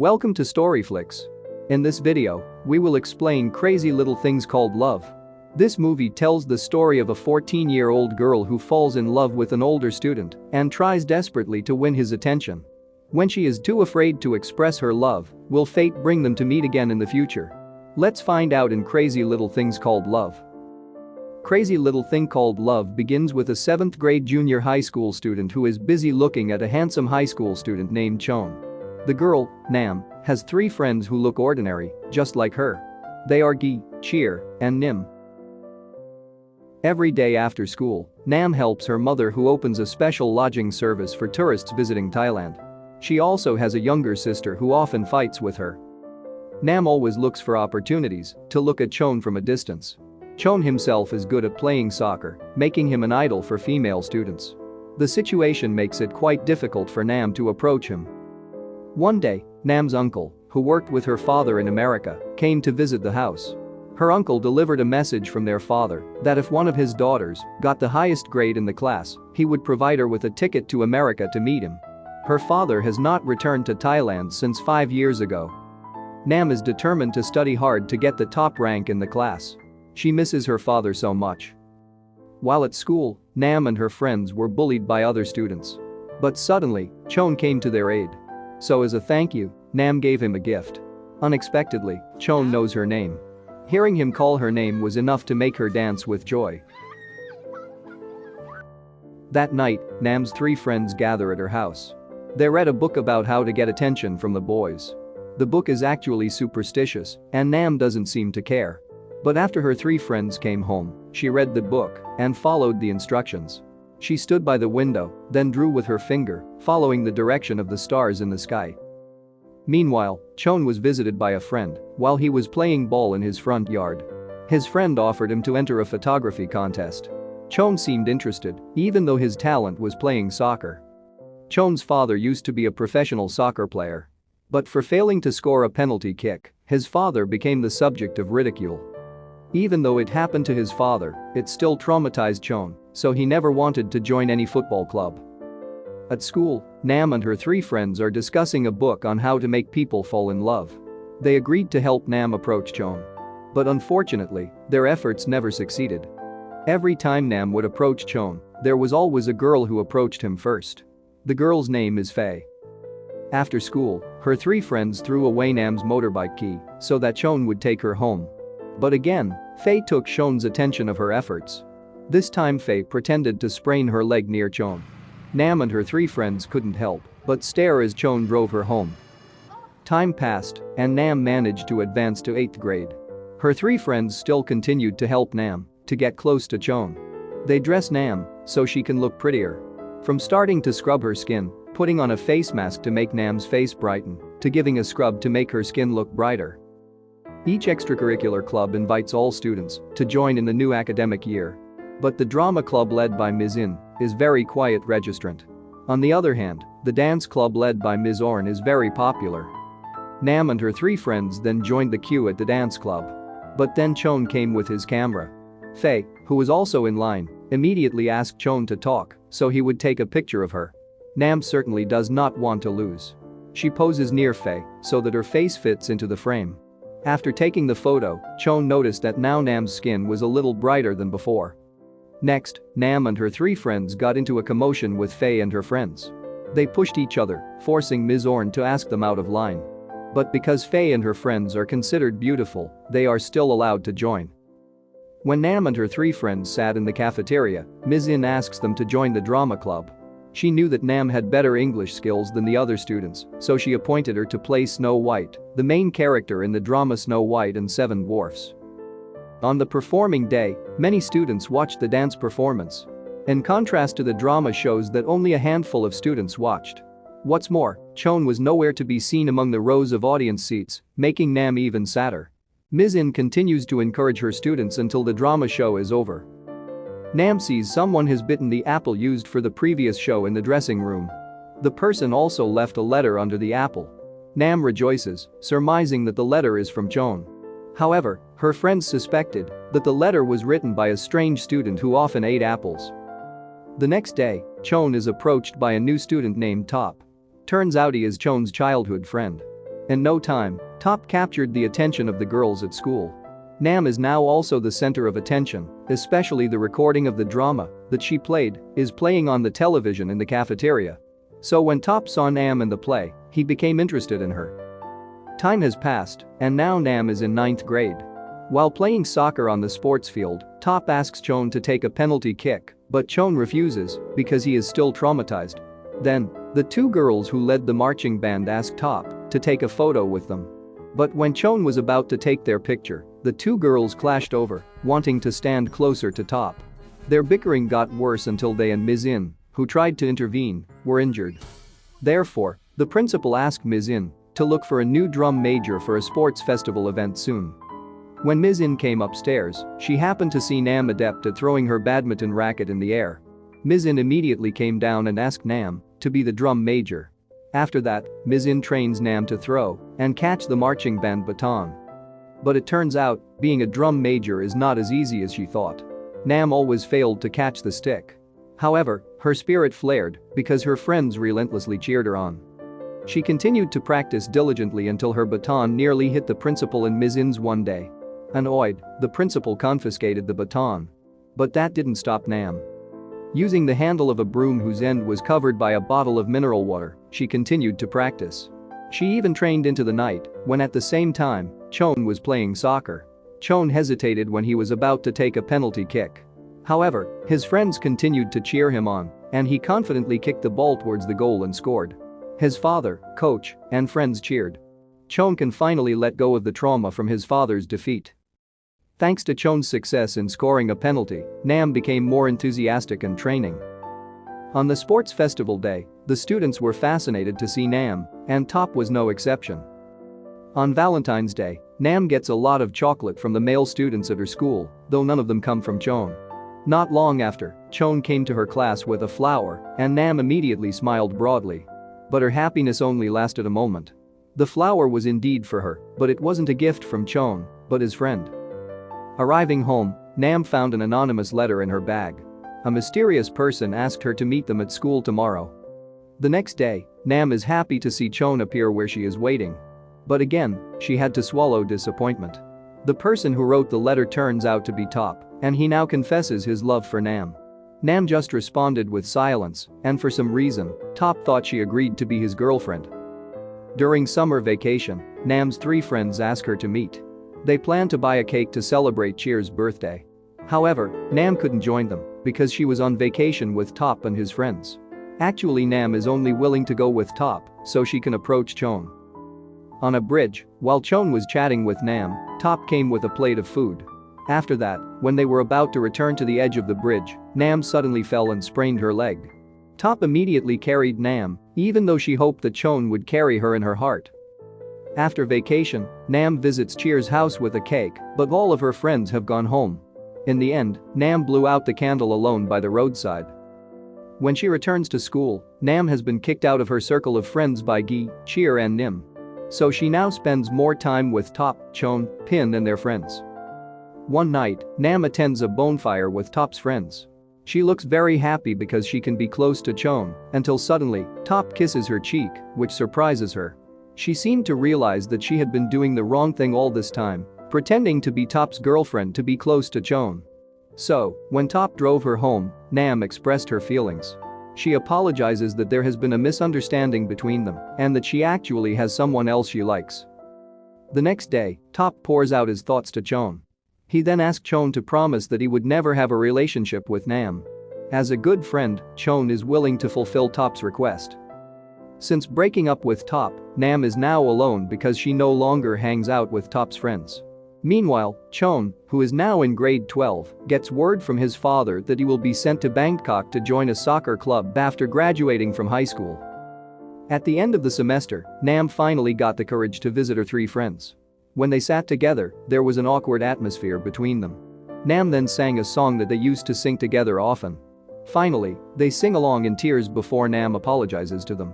Welcome to Storyflix. In this video, we will explain Crazy Little Things Called Love. This movie tells the story of a 14-year-old girl who falls in love with an older student and tries desperately to win his attention. When she is too afraid to express her love, will fate bring them to meet again in the future? Let's find out in Crazy Little Things Called Love. Crazy Little Thing Called Love begins with a 7th grade junior high school student who is busy looking at a handsome high school student named Chon. The girl, Nam, has 3 friends who look ordinary, just like her. They are Gi, Cheer, and Nim. Every day after school, Nam helps her mother who opens a special lodging service for tourists visiting Thailand. She also has a younger sister who often fights with her. Nam always looks for opportunities to look at Chon from a distance. Chon himself is good at playing soccer, making him an idol for female students. The situation makes it quite difficult for Nam to approach him. One day, Nam's uncle, who worked with her father in America, came to visit the house. Her uncle delivered a message from their father that if one of his daughters got the highest grade in the class, he would provide her with a ticket to America to meet him. Her father has not returned to Thailand since 5 years ago. Nam is determined to study hard to get the top rank in the class. She misses her father so much. While at school, Nam and her friends were bullied by other students. But suddenly, Chon came to their aid. So as a thank you, Nam gave him a gift. Unexpectedly, Chon knows her name. Hearing him call her name was enough to make her dance with joy. That night, Nam's 3 friends gather at her house. They read a book about how to get attention from the boys. The book is actually superstitious, and Nam doesn't seem to care. But after her 3 friends came home, she read the book and followed the instructions. She stood by the window, then drew with her finger, following the direction of the stars in the sky. Meanwhile, Chon was visited by a friend while he was playing ball in his front yard. His friend offered him to enter a photography contest. Chon seemed interested, even though his talent was playing soccer. Chon's father used to be a professional soccer player. But for failing to score a penalty kick, his father became the subject of ridicule. Even though it happened to his father, it still traumatized Chon, so he never wanted to join any football club. At school, Nam and her 3 friends are discussing a book on how to make people fall in love. They agreed to help Nam approach Chon. But unfortunately, their efforts never succeeded. Every time Nam would approach Chon, there was always a girl who approached him first. The girl's name is Faye. After school, her 3 friends threw away Nam's motorbike key so that Chon would take her home. But again, Faye took Chon's attention of her efforts. This time Faye pretended to sprain her leg near Chon. Nam and her 3 friends couldn't help but stare as Chon drove her home. Time passed, and Nam managed to advance to 8th grade. Her 3 friends still continued to help Nam to get close to Chon. They dress Nam so she can look prettier. From starting to scrub her skin, putting on a face mask to make Nam's face brighten, to giving a scrub to make her skin look brighter. Each extracurricular club invites all students to join in the new academic year. But the drama club led by Ms. In is very quiet registrant. On the other hand, the dance club led by Ms. Orn is very popular. Nam and her 3 friends then joined the queue at the dance club. But then Chon came with his camera. Faye, who was also in line, immediately asked Chon to talk so he would take a picture of her. Nam certainly does not want to lose. She poses near Faye so that her face fits into the frame. After taking the photo, Chon noticed that now Nam's skin was a little brighter than before. Next, Nam and her 3 friends got into a commotion with Faye and her friends. They pushed each other, forcing Ms. Orn to ask them out of line. But because Faye and her friends are considered beautiful, they are still allowed to join. When Nam and her 3 friends sat in the cafeteria, Ms. In asks them to join the drama club. She knew that Nam had better English skills than the other students, so she appointed her to play Snow White, the main character in the drama Snow White and 7 Dwarfs. On the performing day, many students watched the dance performance. In contrast to the drama shows that only a handful of students watched. What's more, Chon was nowhere to be seen among the rows of audience seats, making Nam even sadder. Ms. In continues to encourage her students until the drama show is over. Nam sees someone has bitten the apple used for the previous show in the dressing room. The person also left a letter under the apple. Nam rejoices, surmising that the letter is from Chon. However, her friends suspected that the letter was written by a strange student who often ate apples. The next day, Chon is approached by a new student named Top. Turns out he is Chon's childhood friend. In no time, Top captured the attention of the girls at school. Nam is now also the center of attention, especially the recording of the drama that she played is playing on the television in the cafeteria. So when Top saw Nam in the play, he became interested in her. Time has passed, and now Nam is in 9th grade. While playing soccer on the sports field, Top asks Chon to take a penalty kick, but Chon refuses because he is still traumatized. Then, the two girls who led the marching band ask Top to take a photo with them. But when Chon was about to take their picture, the two girls clashed over, wanting to stand closer to Top. Their bickering got worse until they and Ms. In, who tried to intervene, were injured. Therefore, the principal asked Ms. In to look for a new drum major for a sports festival event soon. When Ms. In came upstairs, she happened to see Nam adept at throwing her badminton racket in the air. Ms. In immediately came down and asked Nam to be the drum major. After that, Ms. In trains Nam to throw and catch the marching band baton. But it turns out, being a drum major is not as easy as she thought. Nam always failed to catch the stick. However, her spirit flared because her friends relentlessly cheered her on. She continued to practice diligently until her baton nearly hit the principal and Ms. In's one day. Annoyed, the principal confiscated the baton. But that didn't stop Nam. Using the handle of a broom whose end was covered by a bottle of mineral water, she continued to practice. She even trained into the night, when at the same time, Chon was playing soccer. Chon hesitated when he was about to take a penalty kick. However, his friends continued to cheer him on, and he confidently kicked the ball towards the goal and scored. His father, coach, and friends cheered. Chon can finally let go of the trauma from his father's defeat. Thanks to Chon's success in scoring a penalty, Nam became more enthusiastic in training. On the sports festival day, the students were fascinated to see Nam, and Top was no exception. On Valentine's Day, Nam gets a lot of chocolate from the male students at her school, though none of them come from Chon. Not long after, Chon came to her class with a flower, and Nam immediately smiled broadly. But her happiness only lasted a moment. The flower was indeed for her, but it wasn't a gift from Chon, but his friend. Arriving home, Nam found an anonymous letter in her bag. A mysterious person asked her to meet them at school tomorrow. The next day, Nam is happy to see Chon appear where she is waiting. But again, she had to swallow disappointment. The person who wrote the letter turns out to be Top, and he now confesses his love for Nam. Nam just responded with silence, and for some reason, Top thought she agreed to be his girlfriend. During summer vacation, Nam's 3 friends ask her to meet. They plan to buy a cake to celebrate Cheer's birthday. However, Nam couldn't join them because she was on vacation with Top and his friends. Actually, Nam is only willing to go with Top so she can approach Chon. On a bridge, while Chon was chatting with Nam, Top came with a plate of food. After that, when they were about to return to the edge of the bridge, Nam suddenly fell and sprained her leg. Top immediately carried Nam, even though she hoped that Chon would carry her in her heart. After vacation, Nam visits Cheer's house with a cake, but all of her friends have gone home. In the end, Nam blew out the candle alone by the roadside. When she returns to school, Nam has been kicked out of her circle of friends by Gi, Cheer and Nim. So she now spends more time with Top, Chon, Pin and their friends. One night, Nam attends a bonfire with Top's friends. She looks very happy because she can be close to Chon, until suddenly, Top kisses her cheek, which surprises her. She seemed to realize that she had been doing the wrong thing all this time, pretending to be Top's girlfriend to be close to Chon. So, when Top drove her home, Nam expressed her feelings. She apologizes that there has been a misunderstanding between them and that she actually has someone else she likes. The next day, Top pours out his thoughts to Chon. He then asked Chon to promise that he would never have a relationship with Nam. As a good friend, Chon is willing to fulfill Top's request. Since breaking up with Top, Nam is now alone because she no longer hangs out with Top's friends. Meanwhile, Chon, who is now in grade 12, gets word from his father that he will be sent to Bangkok to join a soccer club after graduating from high school. At the end of the semester, Nam finally got the courage to visit her 3 friends. When they sat together, there was an awkward atmosphere between them. Nam then sang a song that they used to sing together often. Finally, they sing along in tears before Nam apologizes to them.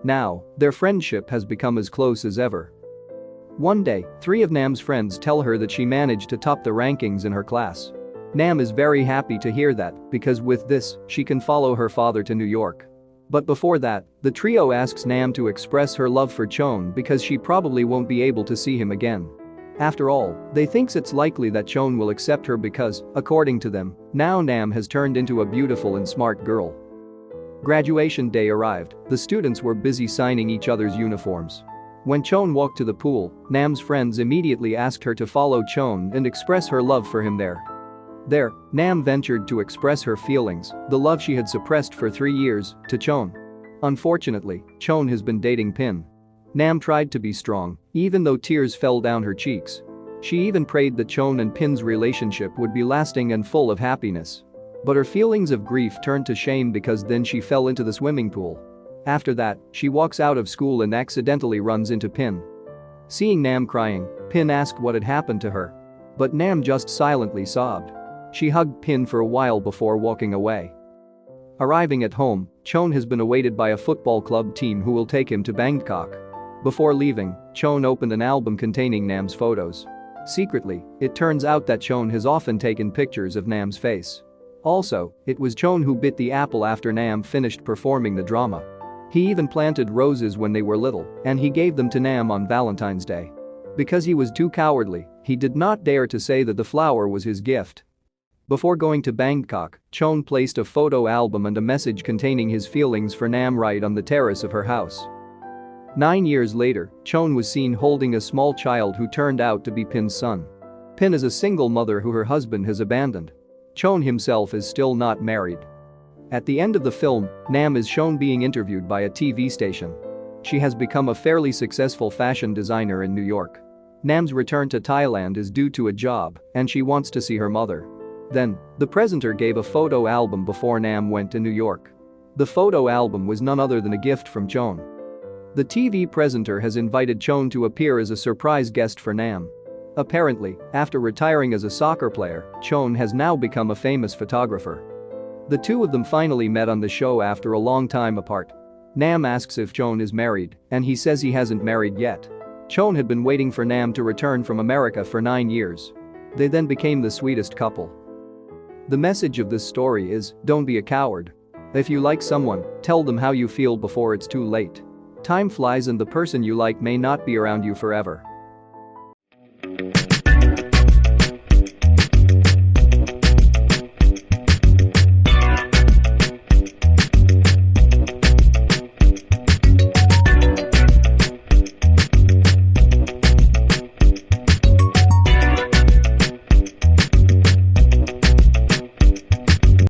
Now, their friendship has become as close as ever. One day, 3 of Nam's friends tell her that she managed to top the rankings in her class. Nam is very happy to hear that because with this, she can follow her father to New York. But before that, the trio asks Nam to express her love for Chon because she probably won't be able to see him again. After all, they thinks it's likely that Chon will accept her because, according to them, now Nam has turned into a beautiful and smart girl. Graduation day arrived, the students were busy signing each other's uniforms. When Chon walked to the pool, Nam's friends immediately asked her to follow Chon and express her love for him there. There, Nam ventured to express her feelings, the love she had suppressed for 3 years, to Chon. Unfortunately, Chon has been dating Pin. Nam tried to be strong, even though tears fell down her cheeks. She even prayed that Chon and Pin's relationship would be lasting and full of happiness. But her feelings of grief turned to shame because then she fell into the swimming pool. After that, she walks out of school and accidentally runs into Pin. Seeing Nam crying, Pin asked what had happened to her. But Nam just silently sobbed. She hugged Pin for a while before walking away. Arriving at home, Chon has been awaited by a football club team who will take him to Bangkok. Before leaving, Chon opened an album containing Nam's photos. Secretly, it turns out that Chon has often taken pictures of Nam's face. Also, it was Chon who bit the apple after Nam finished performing the drama. He even planted roses when they were little, and he gave them to Nam on Valentine's Day. Because he was too cowardly, he did not dare to say that the flower was his gift. Before going to Bangkok, Chon placed a photo album and a message containing his feelings for Nam right on the terrace of her house. 9 years later, Chon was seen holding a small child who turned out to be Pin's son. Pin is a single mother who her husband has abandoned. Chon himself is still not married. At the end of the film, Nam is shown being interviewed by a TV station. She has become a fairly successful fashion designer in New York. Nam's return to Thailand is due to a job, and she wants to see her mother. Then, the presenter gave a photo album before Nam went to New York. The photo album was none other than a gift from Chon. The TV presenter has invited Chon to appear as a surprise guest for Nam. Apparently, after retiring as a soccer player, Chon has now become a famous photographer. The two of them finally met on the show after a long time apart. Nam asks if Chon is married, and he says he hasn't married yet. Chon had been waiting for Nam to return from America for 9 years. They then became the sweetest couple. The message of this story is, don't be a coward. If you like someone, tell them how you feel before it's too late. Time flies and the person you like may not be around you forever.